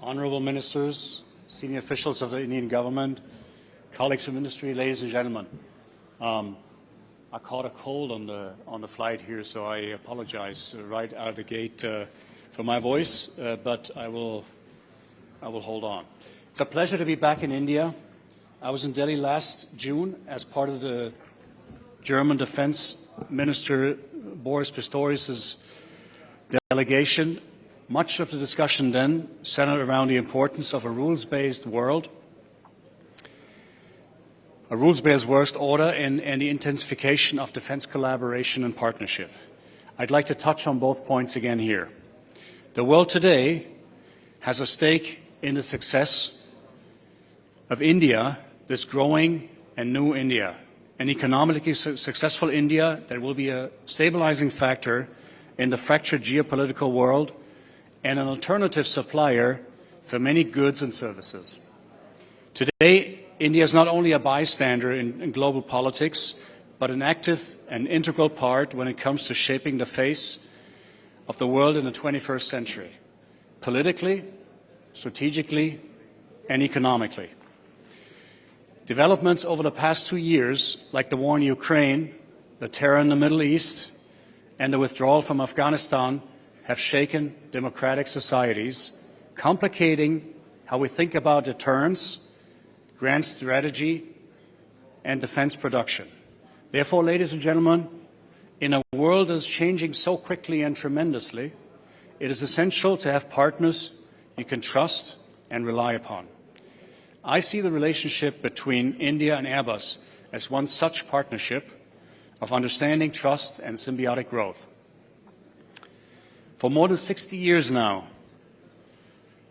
honourable ministers, senior officials of the Indian government, colleagues from industry, ladies and gentlemen. I caught a cold on the flight here, so I apologize right out of the gate for my voice, but I will hold on. It's a pleasure to be back in India. I was in Delhi last June as part of the German Defence Minister Boris Pistorius' delegation. Much of the discussion then centered around the importance of a rules-based world, a rules-based world order, and the intensification of defence collaboration and partnership. I'd like to touch on both points again here. The world today has a stake in the success of India, this growing and new India, an economically successful India that will be a stabilizing factor in the fractured geopolitical world and an alternative supplier for many goods and services. Today, India is not only a bystander in global politics, but an active and integral part when it comes to shaping the face of the world in the 21st century, politically, strategically, and economically. Developments over the past 2 years, like the war in Ukraine, the terror in the Middle East, and the withdrawal from Afghanistan, have shaken democratic societies, complicating how we think about deterrence, grand strategy, and defense production. Therefore, ladies and gentlemen, in a world that is changing so quickly and tremendously, it is essential to have partners you can trust and rely upon. I see the relationship between India and Airbus as one such partnership of understanding, trust, and symbiotic growth. For more than 60 years now,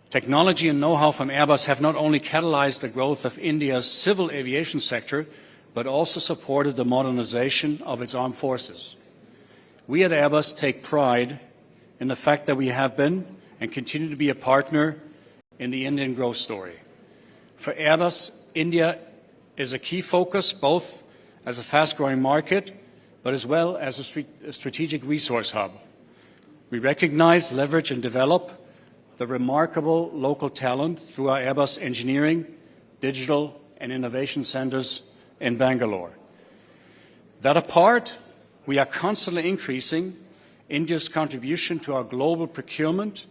technology and know-how from Airbus have not only catalyzed the growth of India's civil aviation sector, but also supported the modernization of its armed forces. We at Airbus take pride in the fact that we have been and continue to be a partner in the Indian growth story. For Airbus, India is a key focus, both as a fast-growing market, but as well as a strategic resource hub. We recognize, leverage, and develop the remarkable local talent through our Airbus engineering, digital, and innovation centers in Bangalore. That apart, we are constantly increasing India's contribution to our global procurement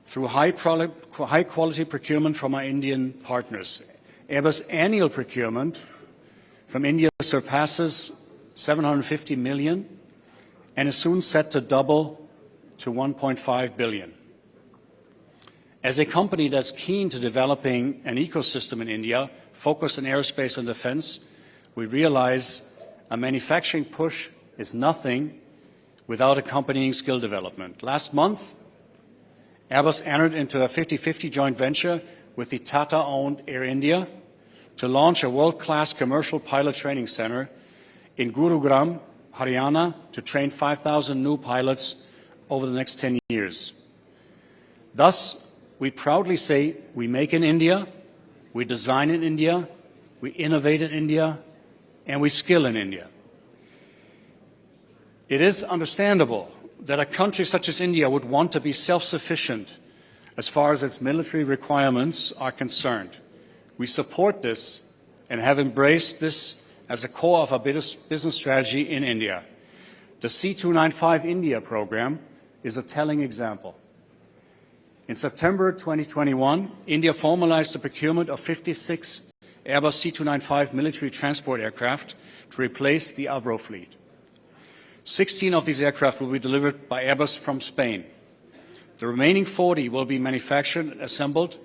through high-quality procurement from our Indian partners. Airbus' annual procurement from India surpasses 750 million and is soon set to double to 1.5 billion. As a company that's keen to developing an ecosystem in India focused on aerospace and defense, we realize a manufacturing push is nothing without accompanying skill development. Last month, Airbus entered into a 50-50 joint venture with the Tata-owned Air India to launch a world-class commercial pilot training center in Gurugram, Haryana, to train 5,000 new pilots over the next 10 years. Thus, we proudly say we make in India, we design in India, we innovate in India, and we skill in India. It is understandable that a country such as India would want to be self-sufficient as far as its military requirements are concerned. We support this and have embraced this as a core of our business strategy in India. The C295 India program is a telling example. In September 2021, India formalized the procurement of 56 Airbus C295 military transport aircraft to replace the Avro fleet. 16 of these aircraft will be delivered by Airbus from Spain. The remaining 40 will be manufactured and assembled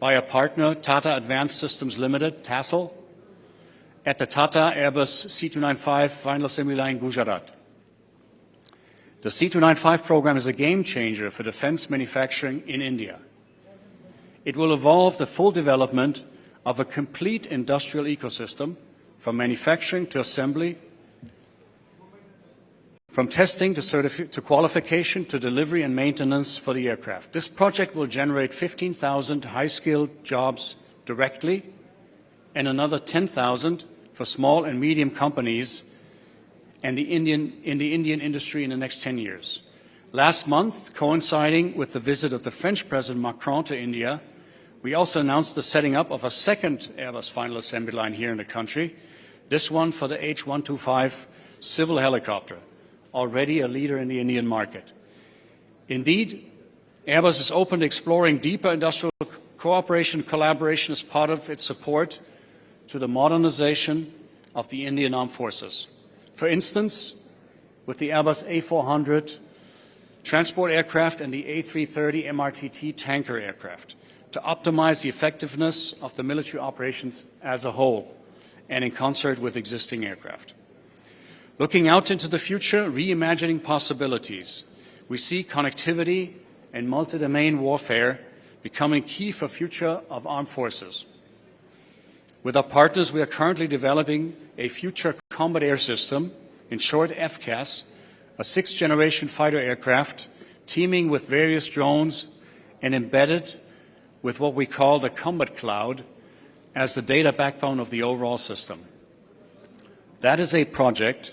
by a partner, Tata Advanced Systems Limited, TASL, at the Tata Airbus C295 final assembly line in Gujarat. The C295 program is a game changer for defense manufacturing in India. It will evolve the full development of a complete industrial ecosystem, from manufacturing to assembly, from testing to qualification to delivery and maintenance for the aircraft. This project will generate 15,000 high-skilled jobs directly and another 10,000 for small and medium companies and in the Indian industry in the next 10 years. Last month, coinciding with the visit of the French President Macron to India, we also announced the setting up of a second Airbus final assembly line here in the country, this one for the H-125 civil helicopter, already a leader in the Indian market. Indeed, Airbus is open to exploring deeper industrial cooperation and collaboration as part of its support to the modernization of the Indian Armed Forces. For instance, with the Airbus A400 transport aircraft and the A330 MRTT tanker aircraft, to optimize the effectiveness of the military operations as a whole and in concert with existing aircraft. Looking out into the future, reimagining possibilities, we see connectivity and multi-domain warfare becoming key for future of armed forces. With our partners, we are currently developing a future combat air system, in short FCAS, a sixth-generation fighter aircraft teaming with various drones and embedded with what we call the combat cloud as the data backbone of the overall system. That is a project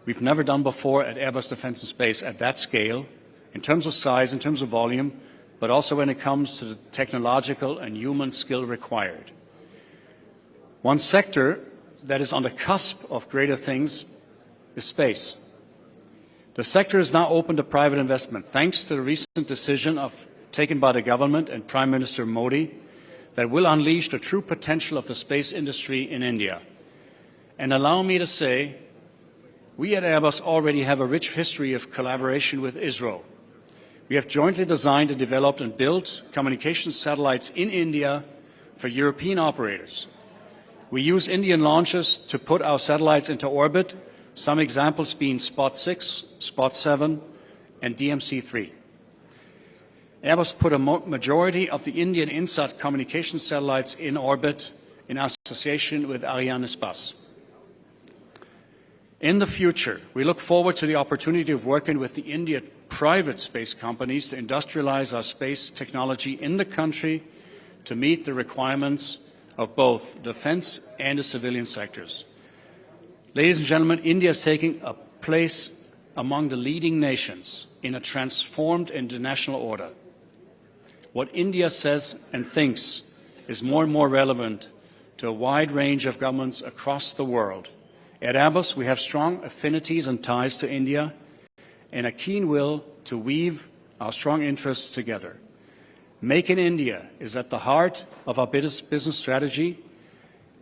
we've never done before at Airbus Defence and Space at that scale, in terms of size, in terms of volume, but also when it comes to the technological and human skill required. One sector that is on the cusp of greater things is space. The sector is now open to private investment, thanks to the recent decision taken by the government and Prime Minister Modi that will unleash the true potential of the space industry in India. And allow me to say, we at Airbus already have a rich history of collaboration with Israel. We have jointly designed and developed and built communications satellites in India for European operators. We use Indian launches to put our satellites into orbit, some examples being Spot 6, Spot 7, and DMC-3. Airbus put a majority of the Indian INSAT communication satellites in orbit in association with Arianespace. In the future, we look forward to the opportunity of working with the Indian private space companies to industrialize our space technology in the country to meet the requirements of both defense and the civilian sectors. Ladies and gentlemen, India is taking a place among the leading nations in a transformed international order. What India says and thinks is more and more relevant to a wide range of governments across the world. At Airbus, we have strong affinities and ties to India and a keen will to weave our strong interests together. Make in India is at the heart of our business strategy,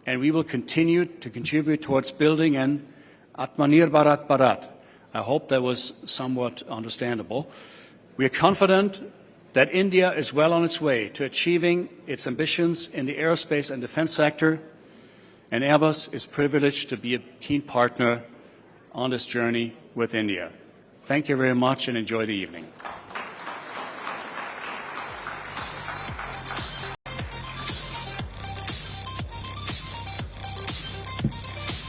and we will continue to contribute towards building an Atmanirbharat Bharat. I hope that was somewhat understandable. We are confident that India is well on its way to achieving its ambitions in the aerospace and defense sector, and Airbus is privileged to be a keen partner on this journey with India. Thank you very much and enjoy the evening.